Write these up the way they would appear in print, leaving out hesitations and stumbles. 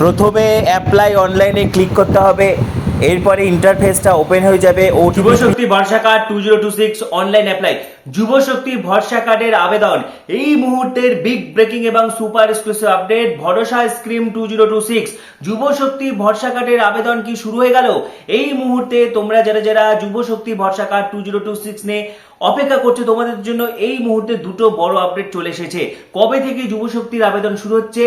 প্রথমে অ্যাপ্লাই অনলাইনে ক্লিক করতে হবে, এরপরে ইন্টারফেসটা ওপেন হয়ে যাবে। যুবশক্তি ভরসা কার্ড 2026 অনলাইন অ্যাপ্লাই। যুবশক্তি ভরসা কার্ডের আবেদন এই মুহূর্তের বিগ ব্রেকিং এবং সুপার এক্সক্লুসিভ আপডেট। ভরসা স্কিম 2026 যুবশক্তি ভরসা কার্ডের আবেদন কি শুরু হয়ে গেল? এই মুহূর্তে তোমরা যারা যুবশক্তি ভরসা কার্ড 2026 নিয়ে অপেক্ষা করছে, তোমাদের জন্য এই মুহূর্তে দুটো বড় আপডেট চলে এসেছে। কবে থেকে যুবশক্তির আবেদন শুরু হচ্ছে,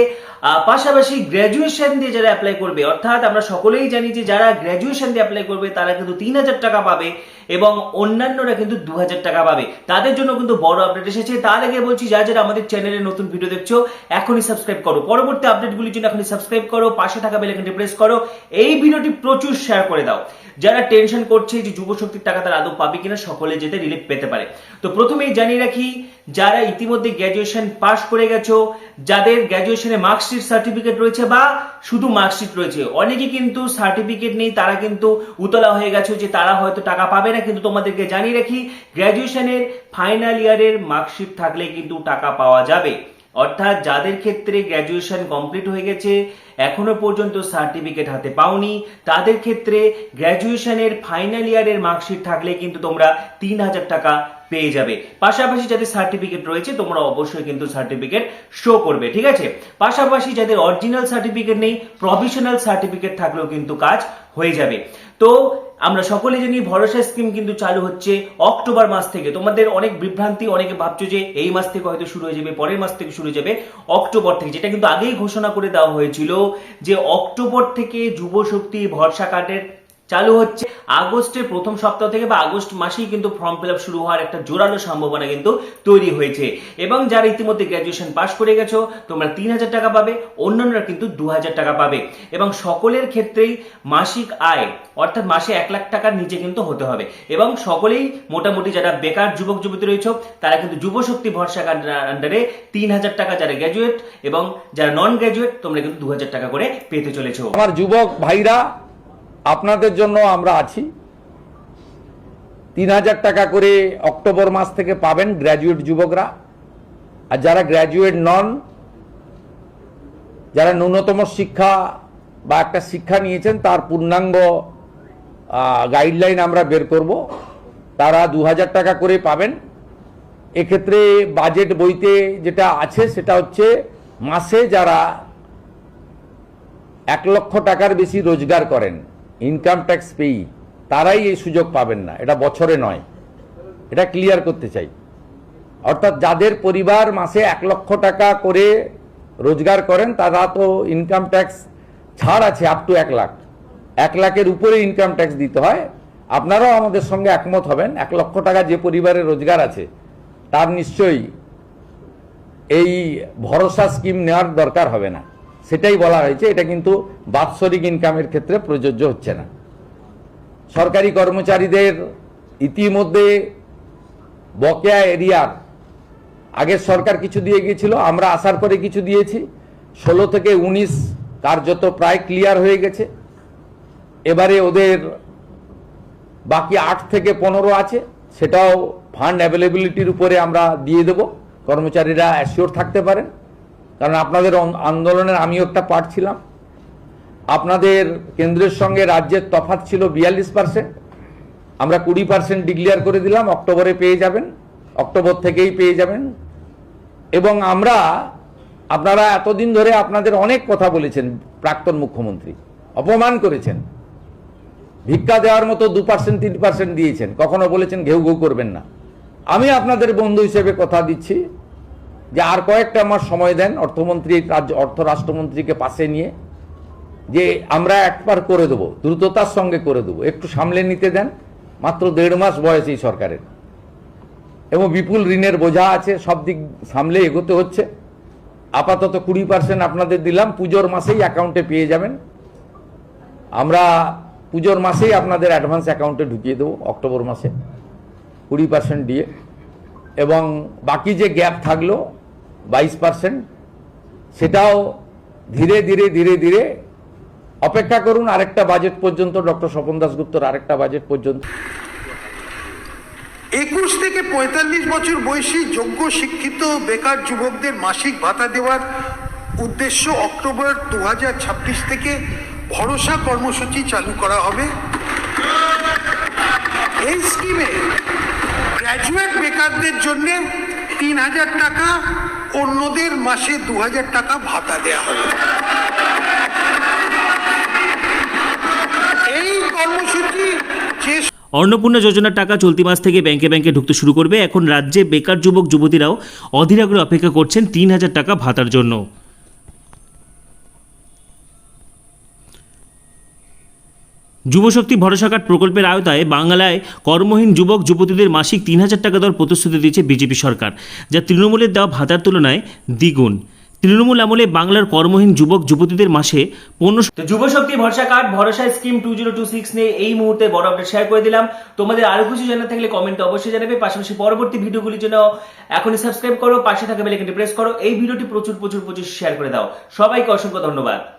পাশাপাশি গ্র্যাজুয়েশন দিয়ে যারা অ্যাপ্লাই করবে, অর্থাৎ আমরা সকলেই জানি যে যারা গ্র্যাজুয়েশন দিয়ে অ্যাপ্লাই করবে তারা কিন্তু 3000 টাকা পাবে এবং অন্যান্যরা কিন্তু 2000 টাকা পাবে। তাদের জন্য কিন্তু বড় আপডেট এসেছে। তার আগে বলছি, যারা আমাদের চ্যানেলে নতুন ভিডিও দেখছো এখনই সাবস্ক্রাইব করো, পরবর্তী আপডেটগুলির জন্য এখনই সাবস্ক্রাইব করো, পাশে থাকা বেল আইকনটি প্রেস করো, এই ভিডিওটি প্রচুর শেয়ার করে দাও। যারা টেনশন করছে যে যুবশক্তির টাকা তারা আদৌ পাবে কিনা, সকলে যেতে রিলিফ পেতে পারে। তো প্রথমেই জানিয়ে রাখি, যারা ইতিমধ্যে গ্র্যাজুয়েশন পাস করে গেছো, যাদের গ্র্যাজুয়েশনে মার্কশিট সার্টিফিকেট রয়েছে বা শুধু মার্কশিট রয়েছে, অনেকে কিন্তু সার্টিফিকেট নেই, তারা কিন্তু উতলা হয়ে গেছে যে তারা হয়তো টাকা পাবে না। কিন্তু তোমাদেরকে জানিয়ে রাখি, গ্র্যাজুয়েশনের ফাইনাল ইয়ারের মার্কশিট থাকলে কিন্তু টাকা পাওয়া যাবে। অর্থাৎ যাদের ক্ষেত্রে গ্র্যাজুয়েশন কমপ্লিট হয়ে গেছে, এখনো পর্যন্ত সার্টিফিকেট হাতে পাওনি, তাদের ক্ষেত্রে গ্র্যাজুয়েশনের ফাইনাল ইয়ারের মার্কশিট থাকলে কিন্তু তোমরা 3000 টাকা পেয়ে যাবে। পাশাপাশি যাদের সার্টিফিকেট রয়েছে তোমরা অবশ্যই কিন্তু সার্টিফিকেট শো করবে, ঠিক আছে। পাশাপাশি যাদের অরিজিনাল সার্টিফিকেট নেই, প্রভিশনাল সার্টিফিকেট থাকলেও কিন্তু কাজ হয়ে যাবে। তো আমরা সকলে জানি ভরসা স্কিম কিন্তু চালু হচ্ছে অক্টোবর মাস থেকে। তোমাদের অনেক বিভ্রান্তি, অনেকে ভাবছো যে এই মাস থেকে হয়তো শুরু হয়ে যাবে, পরের মাস থেকে শুরু হয়ে যাবে, অক্টোবর থেকে, যেটা কিন্তু আগেই ঘোষণা করে দেওয়া হয়েছিল যে অক্টোবর থেকে যুবশক্তি ভরসা কার্ডের চালু হচ্ছে। আগস্টের প্রথম সপ্তাহ থেকে বা আগস্ট মাসেই কিন্তু ফর্ম ফিল আপ শুরু হওয়ার একটা জোরালো সম্ভাবনা কিন্তু তৈরি হয়েছে। এবং যারা ইতিমধ্যে গ্র্যাজুয়েশন পাস করে গেছো তোমরা 3000 টাকা পাবে, অন্যান্যরা কিন্তু 2000 টাকা পাবে। এবং সকলের ক্ষেত্রেই মাসিক আয় অর্থাৎ মাসে 1 লাখ টাকার নিচে কিন্তু হতে হবে। এবং সকলেই মোটামুটি যারা বেকার যুবক যুবতী রয়েছে তারা কিন্তু যুবশক্তি ভরসা কার্ডের আন্ডারে 3000 টাকা, যারা গ্র্যাজুয়েট এবং যারা নন গ্র্যাজুয়েট তোমরা কিন্তু 2000 টাকা করে পেতে চলেছো। আমার যুবক ভাইরা, আপনাদের জন্য আমরা আছি। 3000 টাকা করে অক্টোবর মাস থেকে পাবেন গ্র্যাজুয়েট যুবকরা। আর যারা গ্র্যাজুয়েট নন, যারা ন্যূনতম শিক্ষা বা একটা শিক্ষা নিয়েছেন তার পূর্ণাঙ্গ গাইডলাইন আমরা বের করব, তারা 2000 টাকা করে পাবেন। এক্ষেত্রে বাজেট বইতে যেটা আছে সেটা হচ্ছে মাসে যারা 1 লক্ষ টাকার বেশি রোজগার করেন, ইনকাম ট্যাক্স পেই, তারাই এই সুযোগ পাবেন না, এটা বছরে নয়। এটা ক্লিয়ার করতে চাই। অর্থাৎ যাদের পরিবার মাসে 1 লক্ষ টাকা করে রোজগার করেন তারা তো ইনকাম ট্যাক্স ছাড় আছে আপ টু 1 লাখ। 1 লাখের উপরে ইনকাম ট্যাক্স দিতে হয়। আপনারাও আমাদের সঙ্গে একমত হবেন, 1 লক্ষ টাকা যে পরিবারের রোজগার আছে তার নিশ্চয়ই এই ভরসা স্কিম নেওয়ার দরকার হবে না। সেটাই বলা হয়েছে। এটা কিন্তু বাৎসরিক ইনকামের ক্ষেত্রে প্রযোজ্য হচ্ছে না। সরকারি কর্মচারীদের ইতিমধ্যে বকেয়া এরিয়ার আগের সরকার কিছু দিয়ে গিয়েছিল, আমরা আসার পরে কিছু দিয়েছি। 16 থেকে 19 কার্যত প্রায় ক্লিয়ার হয়ে গেছে। এবারে ওদের বাকি 8 থেকে 15 আছে, সেটাও ফান্ড অ্যাভেলেবিলিটির উপরে আমরা দিয়ে দেব। কর্মচারীরা অ্যাসিওর থাকতে পারেন, কারণ আপনাদের আন্দোলনের আমিও একটা পার্ট ছিলাম। আপনাদের কেন্দ্রের সঙ্গে রাজ্যের তফাৎ ছিল 42%, আমরা 20% ডিক্লেয়ার করে দিলাম। অক্টোবরে পেয়ে যাবেন, অক্টোবর থেকেই পেয়ে যাবেন। এবং আপনারা এতদিন ধরে আপনাদের অনেক কথা বলেছেন, প্রাক্তন মুখ্যমন্ত্রী অপমান করেছেন, ভিক্ষা দেওয়ার মতো 2% 3% দিয়েছেন, কখনো বলেছেন ঘেউ ঘেউ করবেন না। আমি আপনাদের বন্ধু হিসেবে কথা দিচ্ছি যে আর কয়েকটা মাস সময় দেন, অর্থমন্ত্রী অর্থ রাষ্ট্রমন্ত্রীকে পাশে নিয়ে, যে আমরা একবার করে দেবো, দ্রুততার সঙ্গে করে দেবো, একটু সামলে নিতে দেন। মাত্র 1.5 মাস বয়স এই সরকারের এবং বিপুল ঋণের বোঝা আছে, সব দিক সামলে এগোতে হচ্ছে। আপাতত 20% আপনাদের দিলাম, পুজোর মাসেই অ্যাকাউন্টে পেয়ে যাবেন। আমরা পুজোর মাসেই আপনাদের অ্যাডভান্স অ্যাকাউন্টে ঢুকিয়ে দেবো, অক্টোবর মাসে 20% দিয়ে। এবং বাকি যে গ্যাপ থাকলো 22%, সেটাও ধীরে ধীরে ধীরে ধীরে অপেক্ষা করুন আরেকটা বাজেট পর্যন্ত, ডক্টর স্বপন দাশগুপ্তর আরেকটা বাজেট পর্যন্ত। 21 থেকে 45 বছর বয়সী যোগ্য শিক্ষিত বেকার যুবকদের মাসিক ভাতা দেওয়ার উদ্দেশ্য অক্টোবর 2026 থেকে ভরসা কর্মসূচি চালু করা হবে। এই স্কিমে গ্র্যাজুয়েট বেকারদের জন্য 3000 টাকা, অন্যদের মাসে 2000 টাকা ভাতা দেওয়া হবে। এই কর্মসূচি যে অন্নপূর্ণা যোজনার টাকা চলতি মাস থেকে ব্যাংকে ব্যাংকে ঢুকতে শুরু করবে। এখন রাজ্যে বেকার যুবক যুবতীরাও অধীর আগ্রহে অপেক্ষা করছেন 3000 টাকা ভাতার জন্য। যুবশক্তি ভরসা কার্ড প্রকল্পের আওতায় বাংলায় কর্মহীন যুবক যুবতীদের মাসিক 3000 টাকা দেওয়ার প্রতিশ্রুতি দিয়েছে বিজেপি সরকার, যা তৃণমূলের দেওয়া ভাতার তুলনায় দ্বিগুণ। তৃণমূল আমলে বাংলার কর্মহীন যুবক যুবতীদের মাসে 1500। যুবশক্তি ভরসা কার্ড ভরসা স্কিম 2026 নিয়ে এই মুহূর্তে বড় আপডেট শেয়ার করে দিলাম। তোমাদের আরো কিছু জানার থাকলে কমেন্টে অবশ্যই জানাবে। পাশাপাশি পরবর্তী ভিডিওগুলির জন্য এখনই সাবস্ক্রাইব করো, পাশে থাকা বেল আইকনটি প্রেস করো। এই ভিডিওটি প্রচুর শেয়ার করে দাও। সবাইকে অসংখ্য ধন্যবাদ।